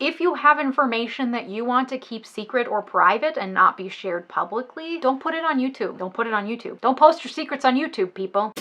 If you have information that you want to keep secret or private and not be shared publicly, don't put it on YouTube. Don't put it on YouTube. Don't post your secrets on YouTube, people.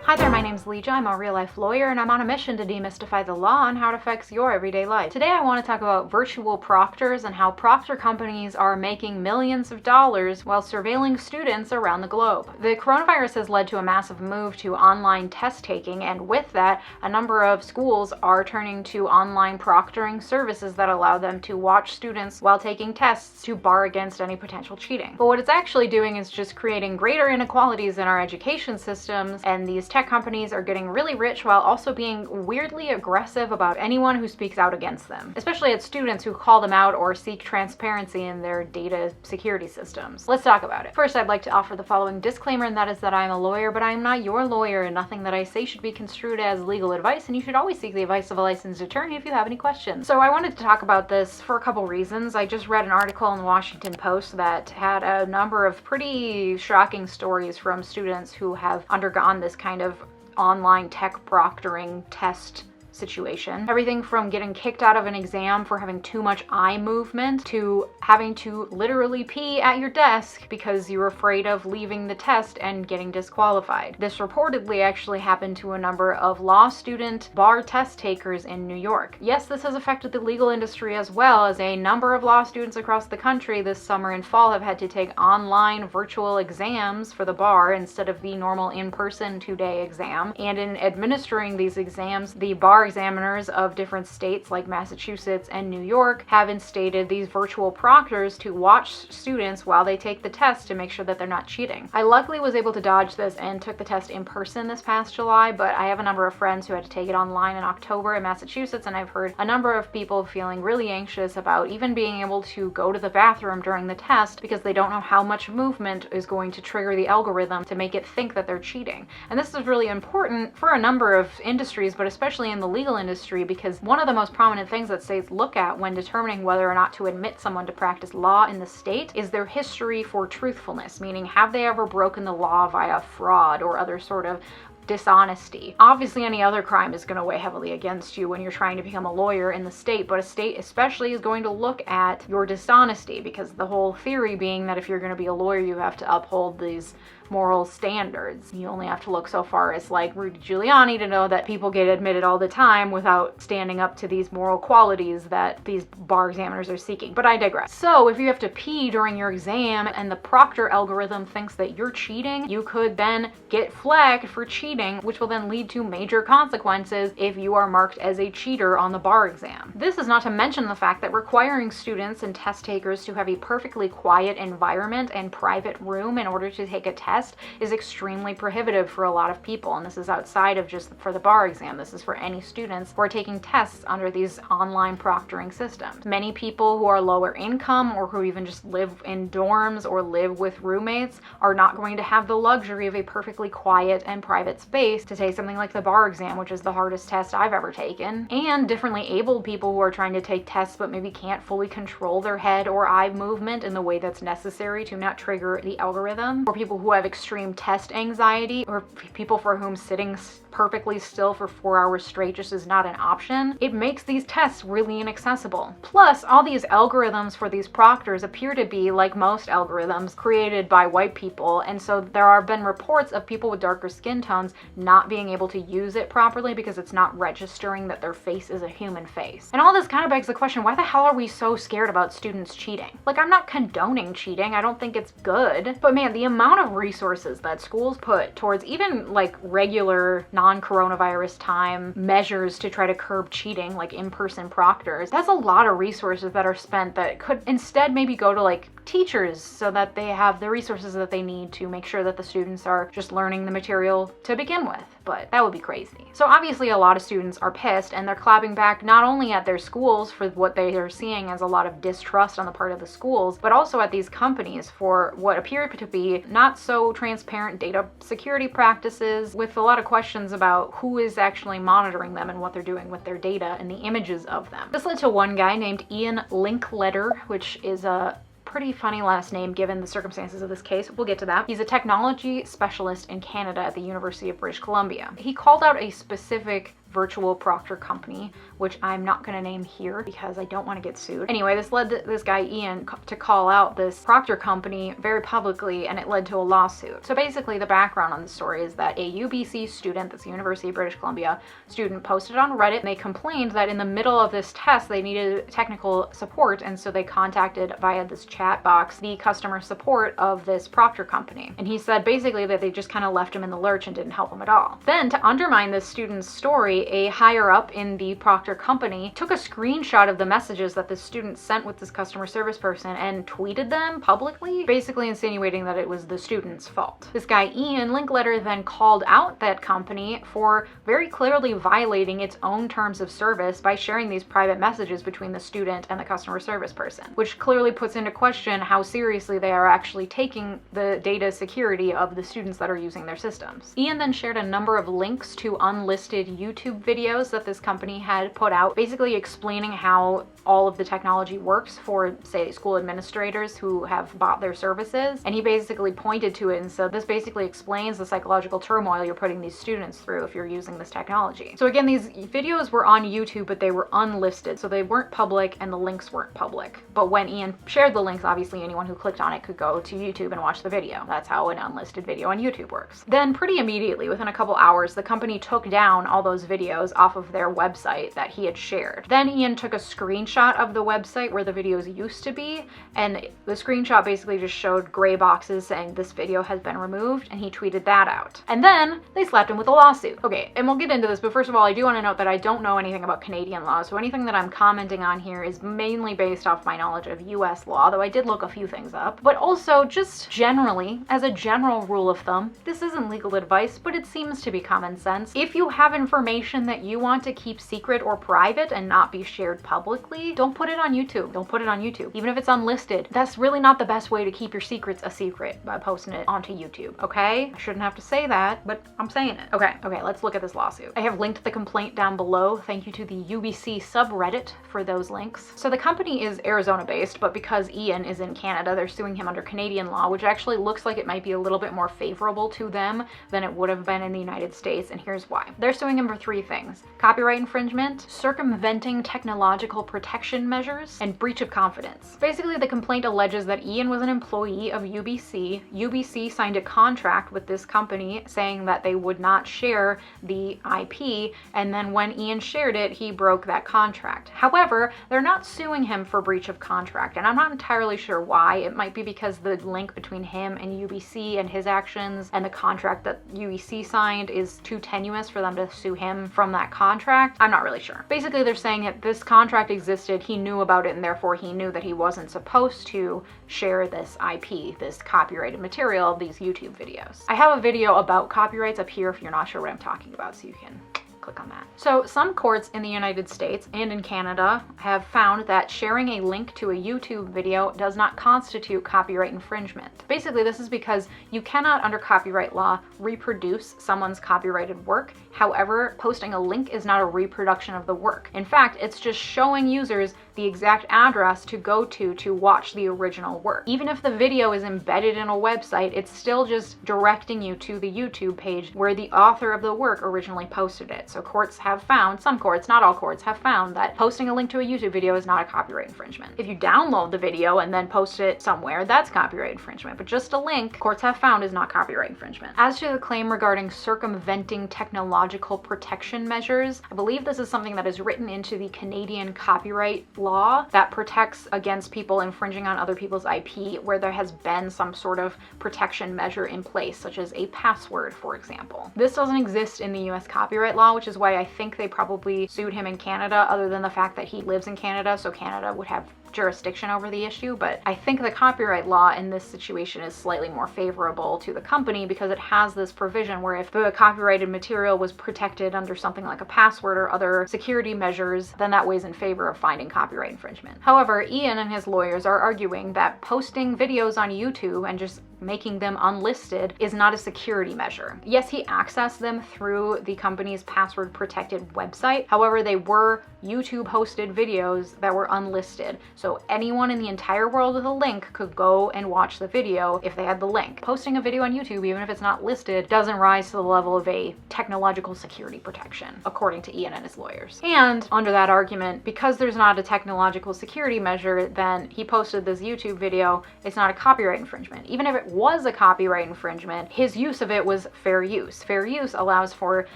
Hi there, my name's Leja. I'm a real-life lawyer, and I'm on a mission to demystify the law and how it affects your everyday life. Today I want to talk about virtual proctors and how proctor companies are making millions of dollars while surveilling students around the globe. The coronavirus has led to a massive move to online test taking, and with that, a number of schools are turning to online proctoring services that allow them to watch students while taking tests to bar against any potential cheating. But what it's actually doing is just creating greater inequalities in our education systems, and these tech companies are getting really rich while also being weirdly aggressive about anyone who speaks out against them, especially at students who call them out or seek transparency in their data security systems. Let's talk about it. First, I'd like to offer the following disclaimer, and that is that I'm a lawyer, but I am not your lawyer, and nothing that I say should be construed as legal advice, and you should always seek the advice of a licensed attorney if you have any questions. So I wanted to talk about this for a couple reasons. I just read an article in the Washington Post that had a number of pretty shocking stories from students who have undergone this kind of online tech proctoring test situation. Everything from getting kicked out of an exam for having too much eye movement to having to literally pee at your desk because you're afraid of leaving the test and getting disqualified. This reportedly actually happened to a number of law student bar test takers in New York. Yes, this has affected the legal industry as well, as a number of law students across the country this summer and fall have had to take online virtual exams for the bar instead of the normal in-person 2-day exam. And in administering these exams, the bar examiners of different states like Massachusetts and New York have instated these virtual proctors to watch students while they take the test to make sure that they're not cheating. I luckily was able to dodge this and took the test in person this past July, but I have a number of friends who had to take it online in October in Massachusetts, and I've heard a number of people feeling really anxious about even being able to go to the bathroom during the test because they don't know how much movement is going to trigger the algorithm to make it think that they're cheating. And this is really important for a number of industries, but especially in the legal industry, because one of the most prominent things that states look at when determining whether or not to admit someone to practice law in the state is their history for truthfulness, meaning have they ever broken the law via fraud or other sort of dishonesty. Obviously, any other crime is going to weigh heavily against you when you're trying to become a lawyer in the state, but a state especially is going to look at your dishonesty, because the whole theory being that if you're going to be a lawyer, you have to uphold these moral standards. You only have to look so far as like Rudy Giuliani to know that people get admitted all the time without standing up to these moral qualities that these bar examiners are seeking. But I digress. So if you have to pee during your exam and the proctor algorithm thinks that you're cheating, you could then get flagged for cheating, which will then lead to major consequences if you are marked as a cheater on the bar exam. This is not to mention the fact that requiring students and test takers to have a perfectly quiet environment and private room in order to take a test is extremely prohibitive for a lot of people, and this is outside of just for the bar exam. This is for any students who are taking tests under these online proctoring systems. Many people who are lower income or who even just live in dorms or live with roommates are not going to have the luxury of a perfectly quiet and private space to take something like the bar exam, which is the hardest test I've ever taken. And differently abled people who are trying to take tests but maybe can't fully control their head or eye movement in the way that's necessary to not trigger the algorithm, or people who have extreme test anxiety, or people for whom sitting perfectly still for 4 hours straight just is not an option. It makes these tests really inaccessible. Plus, all these algorithms for these proctors appear to be, like most algorithms, created by white people, and so there have been reports of people with darker skin tones not being able to use it properly because it's not registering that their face is a human face. And all this kind of begs the question, why the hell are we so scared about students cheating? Like, I'm not condoning cheating, I don't think it's good, but man, the amount of resources that schools put towards even like regular non-coronavirus time measures to try to curb cheating, like in-person proctors, that's a lot of resources that are spent that could instead maybe go to like teachers so that they have the resources that they need to make sure that the students are just learning the material to begin with. But that would be crazy. So obviously a lot of students are pissed, and they're clapping back not only at their schools for what they are seeing as a lot of distrust on the part of the schools, but also at these companies for what appear to be not so transparent data security practices, with a lot of questions about who is actually monitoring them and what they're doing with their data and the images of them. This led to one guy named Ian Linkletter, which is a pretty funny last name given the circumstances of this case. We'll get to that. He's a technology specialist in Canada at the University of British Columbia. He called out a specific virtual proctor company, which I'm not going to name here because I don't want to get sued. Anyway, this led this guy Ian to call out this proctor company very publicly, and it led to a lawsuit. So basically the background on the story is that a UBC student, that's the University of British Columbia student, posted on Reddit, and they complained that in the middle of this test they needed technical support, and so they contacted via this chat box the customer support of this proctor company. And he said basically that they just kind of left him in the lurch and didn't help him at all. Then to undermine this student's story, a higher up in the Proctor company took a screenshot of the messages that the student sent with this customer service person and tweeted them publicly, basically insinuating that it was the student's fault. This guy Ian Linkletter then called out that company for very clearly violating its own terms of service by sharing these private messages between the student and the customer service person, which clearly puts into question how seriously they are actually taking the data security of the students that are using their systems. Ian then shared a number of links to unlisted YouTube videos that this company had put out, basically explaining how all of the technology works for, say, school administrators who have bought their services. And he basically pointed to it and said, this basically explains the psychological turmoil you're putting these students through if you're using this technology. So again, these videos were on YouTube, but they were unlisted, so they weren't public and the links weren't public. But when Ian shared the links, obviously anyone who clicked on it could go to YouTube and watch the video. That's how an unlisted video on YouTube works. Then pretty immediately, within a couple hours, the company took down all those videos off of their website that he had shared. Then Ian took a screenshot of the website where the videos used to be, and the screenshot basically just showed gray boxes saying this video has been removed, and he tweeted that out. And then they slapped him with a lawsuit. Okay, and we'll get into this, but first of all, I do want to note that I don't know anything about Canadian law, so anything that I'm commenting on here is mainly based off my knowledge of US law, though I did look a few things up. But also, just generally, as a general rule of thumb, this isn't legal advice, but it seems to be common sense. If you have information that you want to keep secret or private and not be shared publicly, don't put it on YouTube. Don't put it on YouTube. Even if it's unlisted, that's really not the best way to keep your secrets a secret, by posting it onto YouTube, okay? I shouldn't have to say that, but I'm saying it. Okay, let's look at this lawsuit. I have linked the complaint down below. Thank you to the UBC subreddit for those links. So the company is Arizona-based, but because Ian is in Canada, they're suing him under Canadian law, which actually looks like it might be a little bit more favorable to them than it would have been in the United States, and here's why. They're suing him for three things: copyright infringement, circumventing technological protection measures, and breach of confidence. Basically, the complaint alleges that Ian was an employee of UBC. UBC signed a contract with this company saying that they would not share the IP, and then when Ian shared it, he broke that contract. However, they're not suing him for breach of contract, and I'm not entirely sure why. It might be because the link between him and UBC and his actions and the contract that UBC signed is too tenuous for them to sue him from that contract. I'm not really sure. Basically, they're saying that this contract existed, he knew about it, and therefore he knew that he wasn't supposed to share this IP, this copyrighted material, these YouTube videos. I have a video about copyrights up here if you're not sure what I'm talking about, so you can click on that. So some courts in the United States and in Canada have found that sharing a link to a YouTube video does not constitute copyright infringement. Basically, this is because you cannot, under copyright law, reproduce someone's copyrighted work. However, posting a link is not a reproduction of the work. In fact, it's just showing users the exact address to go to watch the original work. Even if the video is embedded in a website, it's still just directing you to the YouTube page where the author of the work originally posted it. So courts have found, some courts, not all courts, have found that posting a link to a YouTube video is not a copyright infringement. If you download the video and then post it somewhere, that's copyright infringement. But just a link, courts have found, is not copyright infringement. As to the claim regarding circumventing technological protection measures, I believe this is something that is written into the Canadian copyright law that protects against people infringing on other people's IP where there has been some sort of protection measure in place, such as a password, for example. This doesn't exist in the US copyright law, which is why I think they probably sued him in Canada, other than the fact that he lives in Canada, so Canada would have jurisdiction over the issue. But I think the copyright law in this situation is slightly more favorable to the company because it has this provision where if the copyrighted material was protected under something like a password or other security measures, then that weighs in favor of finding copyright infringement. However, Ian and his lawyers are arguing that posting videos on YouTube and just making them unlisted is not a security measure. Yes, he accessed them through the company's password protected website. However, they were YouTube hosted videos that were unlisted. So anyone in the entire world with a link could go and watch the video if they had the link. Posting a video on YouTube, even if it's not listed, doesn't rise to the level of a technological security protection, according to Ian and his lawyers. And under that argument, because there's not a technological security measure, then he posted this YouTube video, it's not a copyright infringement. Even if it was a copyright infringement, his use of it was fair use. Fair use allows for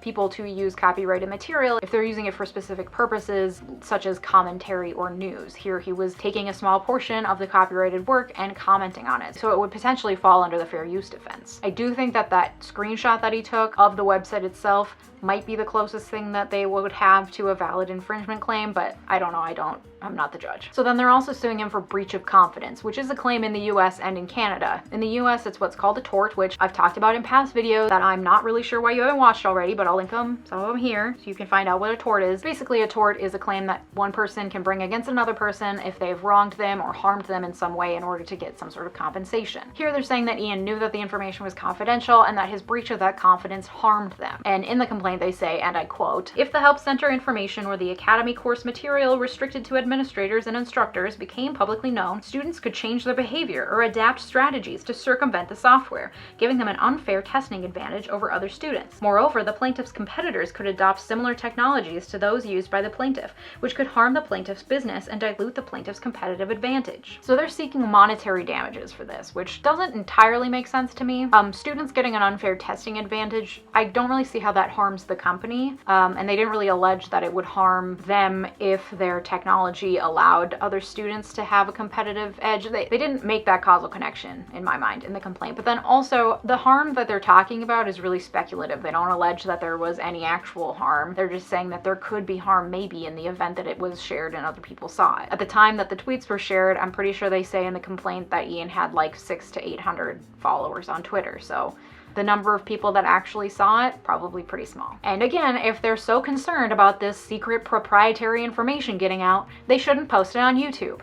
people to use copyrighted material if they're using it for specific purposes, such as commentary or news. Here he was taking a small portion of the copyrighted work and commenting on it, so it would potentially fall under the fair use defense. I do think that that screenshot that he took of the website itself might be the closest thing that they would have to a valid infringement claim, but I don't know, I'm not the judge. So then they're also suing him for breach of confidence, which is a claim in the US and in Canada. In the US, it's what's called a tort, which I've talked about in past videos that I'm not really sure why you haven't watched already, but I'll link them, some of them here, so you can find out what a tort is. Basically, a tort is a claim that one person can bring against another person if they've wronged them or harmed them in some way in order to get some sort of compensation. Here they're saying that Ian knew that the information was confidential and that his breach of that confidence harmed them. And in the complaint they say, and I quote, "If the Help Center information or the Academy course material restricted to administrators and instructors became publicly known, students could change their behavior or adapt strategies to circumvent the software, giving them an unfair testing advantage over other students. Moreover, the plaintiff's competitors could adopt similar technologies to those used by the plaintiff, which could harm the plaintiff's business and dilute the plaintiff's competitive advantage." So they're seeking monetary damages for this, which doesn't entirely make sense to me. Students getting an unfair testing advantage, I don't really see how that harms the company. And they didn't really allege that it would harm them if their technology allowed other students to have a competitive edge. They didn't make that causal connection, in my mind, in the complaint. But then also, the harm that they're talking about is really speculative. They don't allege that there was any actual harm. They're just saying that there could be harm maybe in the event that it was shared and other people saw it. At the time that the tweets were shared, I'm pretty sure they say in the complaint that Ian had like 600 to 800 followers on Twitter. So the number of people that actually saw it, probably pretty small. And again, if they're so concerned about this secret proprietary information getting out, they shouldn't post it on YouTube.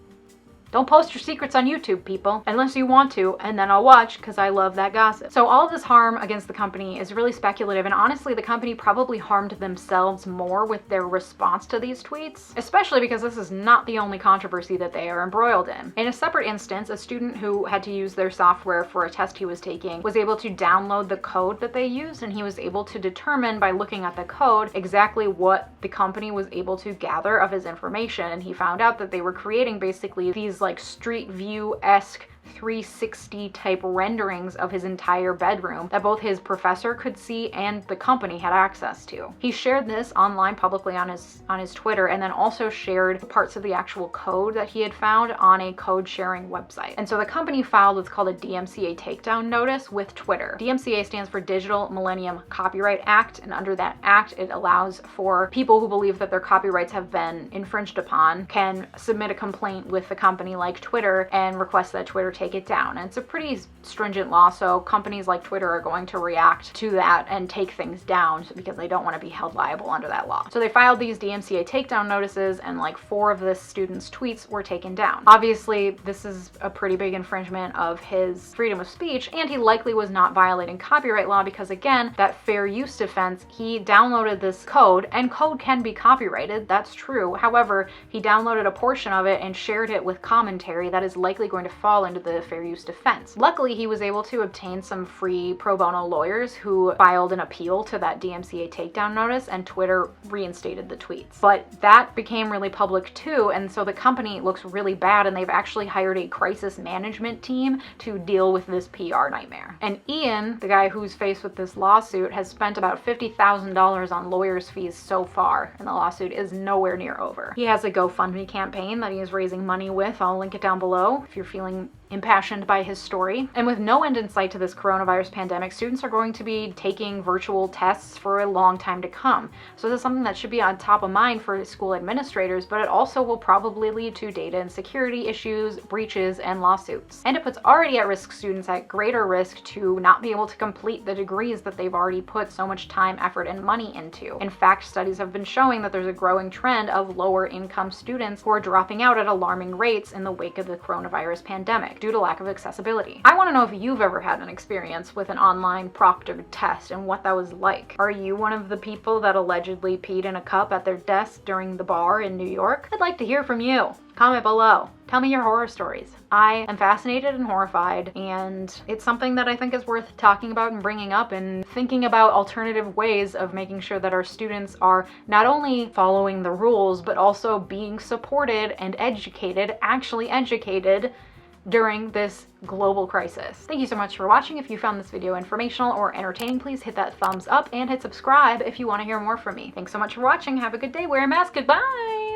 Don't post your secrets on YouTube, people, unless you want to, and then I'll watch because I love that gossip. So all of this harm against the company is really speculative, and honestly, the company probably harmed themselves more with their response to these tweets, especially because this is not the only controversy that they are embroiled in. In a separate instance, a student who had to use their software for a test he was taking was able to download the code that they used, and he was able to determine by looking at the code exactly what the company was able to gather of his information, and he found out that they were creating basically these like Street View-esque 360 type renderings of his entire bedroom that both his professor could see and the company had access to. He shared this online publicly on his Twitter, and then also shared parts of the actual code that he had found on a code sharing website. And so the company filed what's called a DMCA takedown notice with Twitter. DMCA stands for Digital Millennium Copyright Act, and under that act it allows for people who believe that their copyrights have been infringed upon can submit a complaint with the company like Twitter and request that Twitter take it down. And it's a pretty stringent law, so companies like Twitter are going to react to that and take things down because they don't want to be held liable under that law. So they filed these DMCA takedown notices, and like 4 of the students' tweets were taken down. Obviously, this is a pretty big infringement of his freedom of speech, and he likely was not violating copyright law because, again, that fair use defense, he downloaded this code, and code can be copyrighted, that's true. However, he downloaded a portion of it and shared it with commentary that is likely going to fall into the fair use defense. Luckily, he was able to obtain some free pro bono lawyers who filed an appeal to that DMCA takedown notice, and Twitter reinstated the tweets. But that became really public too, and so the company looks really bad, and they've actually hired a crisis management team to deal with this PR nightmare. And Ian, the guy who's faced with this lawsuit, has spent about $50,000 on lawyers' fees so far, and the lawsuit is nowhere near over. He has a GoFundMe campaign that he is raising money with. I'll link it down below if you're feeling impassioned by his story. And with no end in sight to this coronavirus pandemic, students are going to be taking virtual tests for a long time to come. So this is something that should be on top of mind for school administrators, but it also will probably lead to data and security issues, breaches, and lawsuits. And it puts already at risk students at greater risk to not be able to complete the degrees that they've already put so much time, effort, and money into. In fact, studies have been showing that there's a growing trend of lower income students who are dropping out at alarming rates in the wake of the coronavirus pandemic. pandemic due to lack of accessibility. I want to know if you've ever had an experience with an online proctored test and what that was like. Are you one of the people that allegedly peed in a cup at their desk during the bar in New York? I'd like to hear from you. Comment below. Tell me your horror stories. I am fascinated and horrified, and it's something that I think is worth talking about and bringing up and thinking about alternative ways of making sure that our students are not only following the rules, but also being supported and educated, actually educated, during this global crisis. Thank you so much for watching. If you found this video informational or entertaining, please hit that thumbs up and hit subscribe if you want to hear more from me. Thanks so much for watching. Have a good day. Wear a mask. Goodbye.